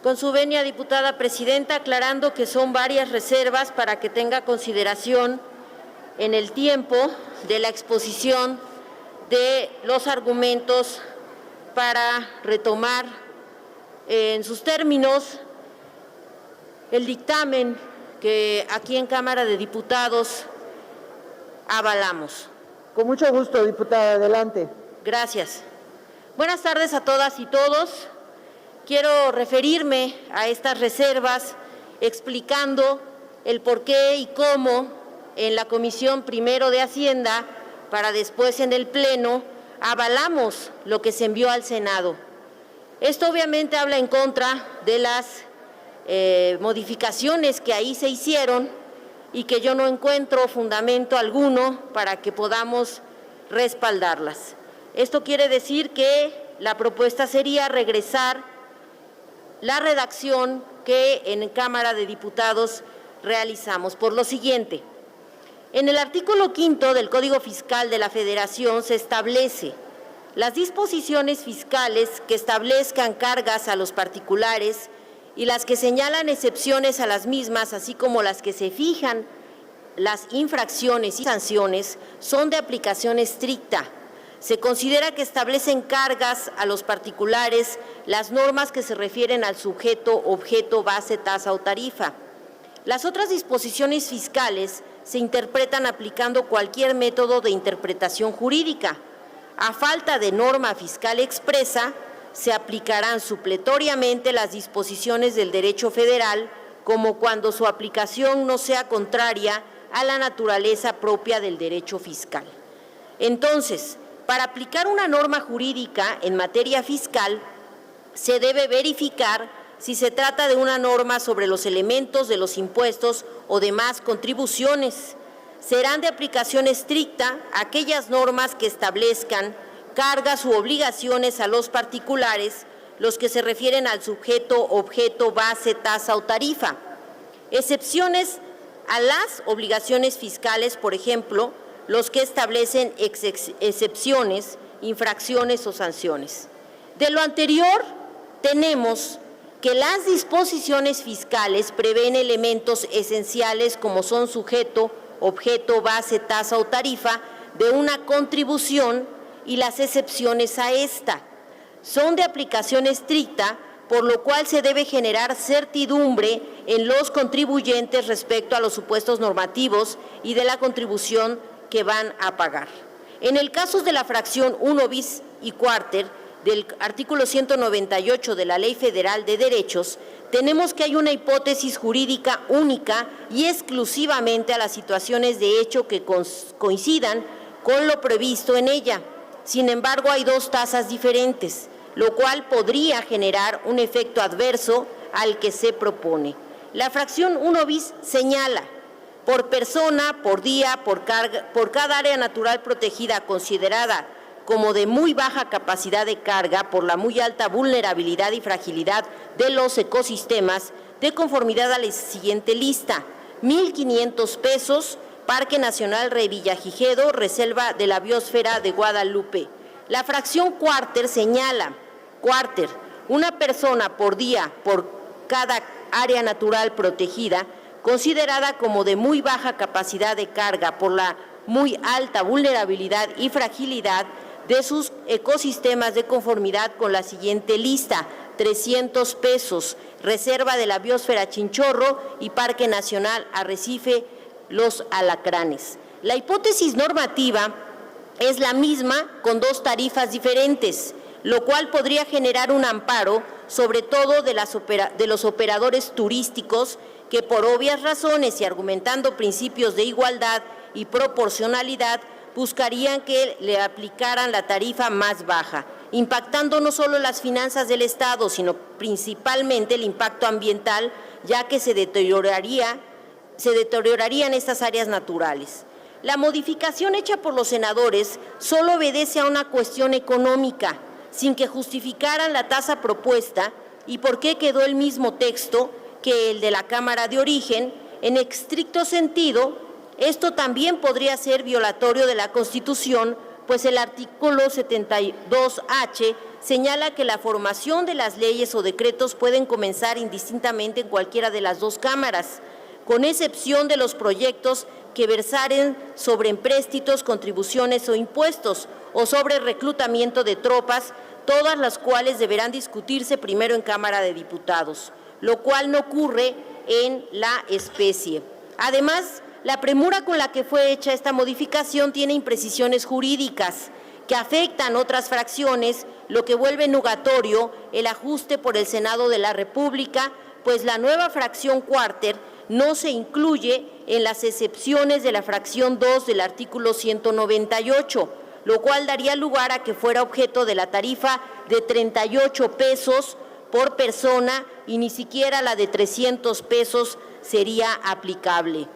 Con su venia, diputada presidenta, aclarando que son varias reservas para que tenga consideración en el tiempo de la exposición de los argumentos para retomar en sus términos el dictamen que aquí en Cámara de Diputados avalamos. Con mucho gusto, diputada, adelante. Gracias. Buenas tardes a todas y todos. Quiero referirme a estas reservas explicando el por qué y cómo en la Comisión primero de Hacienda, para después en el Pleno, avalamos lo que se envió al Senado. Esto obviamente habla en contra de las modificaciones que ahí se hicieron y que yo no encuentro fundamento alguno para que podamos respaldarlas. Esto quiere decir que la propuesta sería regresar la redacción que en Cámara de Diputados realizamos. Por lo siguiente, en el artículo 5 del Código Fiscal de la Federación se establece las disposiciones fiscales que establezcan cargas a los particulares y las que señalan excepciones a las mismas, así como las que se fijan las infracciones y sanciones, son de aplicación estricta. Se considera que establecen cargas a los particulares las normas que se refieren al sujeto, objeto, base, tasa o tarifa. Las otras disposiciones fiscales se interpretan aplicando cualquier método de interpretación jurídica. A falta de norma fiscal expresa, se aplicarán supletoriamente las disposiciones del derecho federal, como cuando su aplicación no sea contraria a la naturaleza propia del derecho fiscal. Entonces, para aplicar una norma jurídica en materia fiscal, se debe verificar si se trata de una norma sobre los elementos de los impuestos o demás contribuciones. Serán de aplicación estricta aquellas normas que establezcan cargas u obligaciones a los particulares, los que se refieren al sujeto, objeto, base, tasa o tarifa. Excepciones a las obligaciones fiscales, por ejemplo, los que establecen excepciones, infracciones o sanciones. De lo anterior, tenemos que las disposiciones fiscales prevén elementos esenciales como son sujeto, objeto, base, tasa o tarifa de una contribución y las excepciones a esta. Son de aplicación estricta, por lo cual se debe generar certidumbre en los contribuyentes respecto a los supuestos normativos y de la contribución que van a pagar. En el caso de la fracción 1 bis y cuarter del artículo 198 de la Ley Federal de Derechos, tenemos que hay una hipótesis jurídica única y exclusivamente a las situaciones de hecho que coincidan con lo previsto en ella. Sin embargo, hay dos tasas diferentes, lo cual podría generar un efecto adverso al que se propone. La fracción 1 bis señala: por persona, por día, por cada área natural protegida considerada como de muy baja capacidad de carga por la muy alta vulnerabilidad y fragilidad de los ecosistemas, de conformidad a la siguiente lista: 1,500 pesos, Parque Nacional Revillagigedo, Reserva de la Biosfera de Guadalupe. La fracción cuarter señala: cuarter, una persona por día por cada área natural protegida considerada como de muy baja capacidad de carga por la muy alta vulnerabilidad y fragilidad de sus ecosistemas de conformidad con la siguiente lista: 300 pesos, Reserva de la Biosfera Chinchorro y Parque Nacional Arrecife Los Alacranes. La hipótesis normativa es la misma con dos tarifas diferentes, lo cual podría generar un amparo, sobre todo de los operadores turísticos que por obvias razones y argumentando principios de igualdad y proporcionalidad buscarían que le aplicaran la tarifa más baja, impactando no solo las finanzas del Estado, sino principalmente el impacto ambiental, ya que se deteriorarían estas áreas naturales. La modificación hecha por los senadores solo obedece a una cuestión económica, sin que justificaran la tasa propuesta y por qué quedó el mismo texto que el de la Cámara de origen. En estricto sentido, esto también podría ser violatorio de la Constitución, pues el artículo 72H señala que la formación de las leyes o decretos pueden comenzar indistintamente en cualquiera de las dos cámaras, con excepción de los proyectos que versaren sobre empréstitos, contribuciones o impuestos, o sobre reclutamiento de tropas, todas las cuales deberán discutirse primero en Cámara de Diputados, lo cual no ocurre en la especie. Además, la premura con la que fue hecha esta modificación tiene imprecisiones jurídicas que afectan otras fracciones, lo que vuelve nugatorio el ajuste por el Senado de la República, pues la nueva fracción cuarter no se incluye en las excepciones de la fracción 2 del artículo 198, lo cual daría lugar a que fuera objeto de la tarifa de 38 pesos por persona y ni siquiera la de 300 pesos sería aplicable.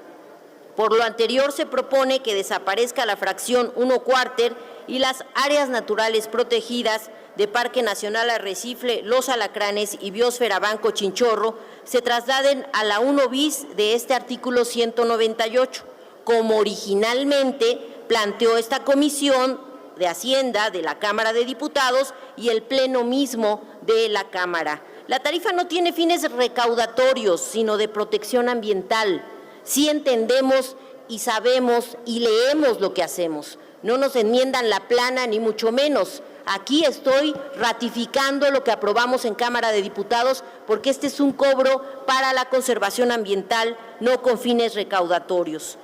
Por lo anterior, se propone que desaparezca la fracción 1 cuarter y las áreas naturales protegidas de Parque Nacional Arrecife, Los Alacranes y Biosfera Banco Chinchorro se trasladen a la 1 bis de este artículo 198, como originalmente planteó esta Comisión de Hacienda de la Cámara de Diputados y el Pleno mismo de la Cámara. La tarifa no tiene fines recaudatorios, sino de protección ambiental. Sí entendemos y sabemos y leemos lo que hacemos. No nos enmiendan la plana, ni mucho menos. Aquí estoy ratificando lo que aprobamos en Cámara de Diputados, porque este es un cobro para la conservación ambiental, no con fines recaudatorios.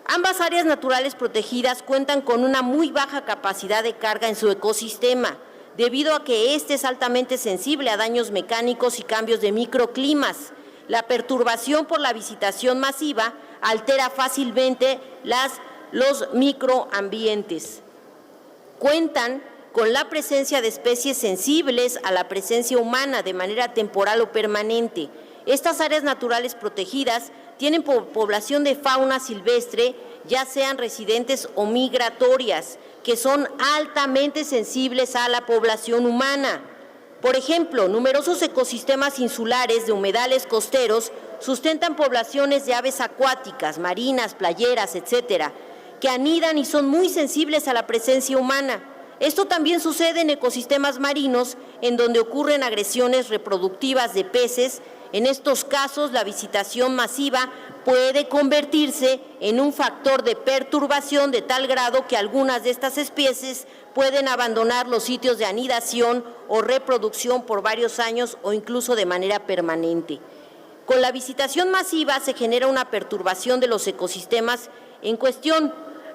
Ambas áreas naturales protegidas cuentan con una muy baja capacidad de carga en su ecosistema, debido a que este es altamente sensible a daños mecánicos y cambios de microclimas. La perturbación por la visitación masiva altera fácilmente los microambientes. Cuentan con la presencia de especies sensibles a la presencia humana de manera temporal o permanente. Estas áreas naturales protegidas tienen población de fauna silvestre, ya sean residentes o migratorias, que son altamente sensibles a la población humana. Por ejemplo, numerosos ecosistemas insulares de humedales costeros sustentan poblaciones de aves acuáticas, marinas, playeras, etcétera, que anidan y son muy sensibles a la presencia humana. Esto también sucede en ecosistemas marinos, en donde ocurren agresiones reproductivas de peces. En estos casos, la visitación masiva puede convertirse en un factor de perturbación de tal grado que algunas de estas especies pueden abandonar los sitios de anidación o reproducción por varios años o incluso de manera permanente. Con la visitación masiva se genera una perturbación de los ecosistemas en cuestión,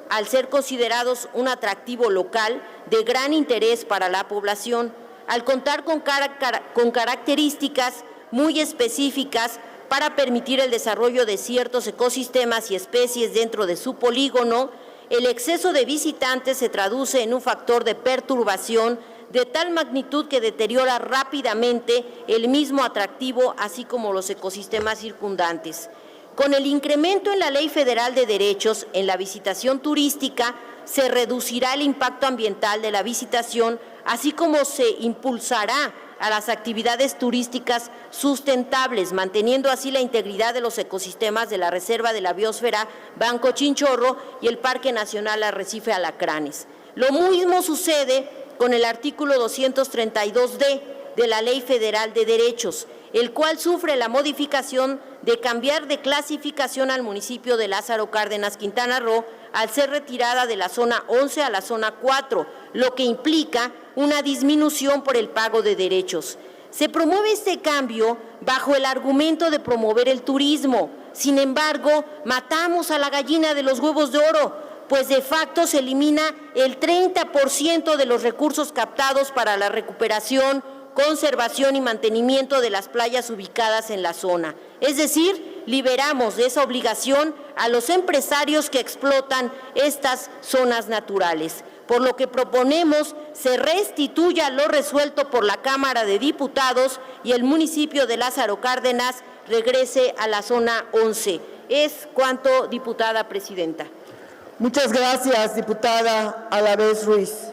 al ser considerados un atractivo local de gran interés para la población, al contar con características muy específicas para permitir el desarrollo de ciertos ecosistemas y especies dentro de su polígono. El exceso de visitantes se traduce en un factor de perturbación de tal magnitud que deteriora rápidamente el mismo atractivo, así como los ecosistemas circundantes. Con el incremento en la Ley Federal de Derechos en la visitación turística, se reducirá el impacto ambiental de la visitación, así como se impulsará a las actividades turísticas sustentables, manteniendo así la integridad de los ecosistemas de la Reserva de la Biosfera Banco Chinchorro y el Parque Nacional Arrecife Alacranes. Lo mismo sucede con el artículo 232D de la Ley Federal de Derechos, el cual sufre la modificación de cambiar de clasificación al municipio de Lázaro Cárdenas, Quintana Roo, al ser retirada de la zona 11 a la zona 4, lo que implica una disminución por el pago de derechos. Se promueve este cambio bajo el argumento de promover el turismo. Sin embargo, matamos a la gallina de los huevos de oro, pues de facto se elimina el 30% de los recursos captados para la recuperación, conservación y mantenimiento de las playas ubicadas en la zona. Es decir, liberamos de esa obligación a los empresarios que explotan estas zonas naturales. Por lo que proponemos se restituya lo resuelto por la Cámara de Diputados y el municipio de Lázaro Cárdenas regrese a la zona 11. Es cuanto, diputada presidenta. Muchas gracias, diputada Alavés Ruiz.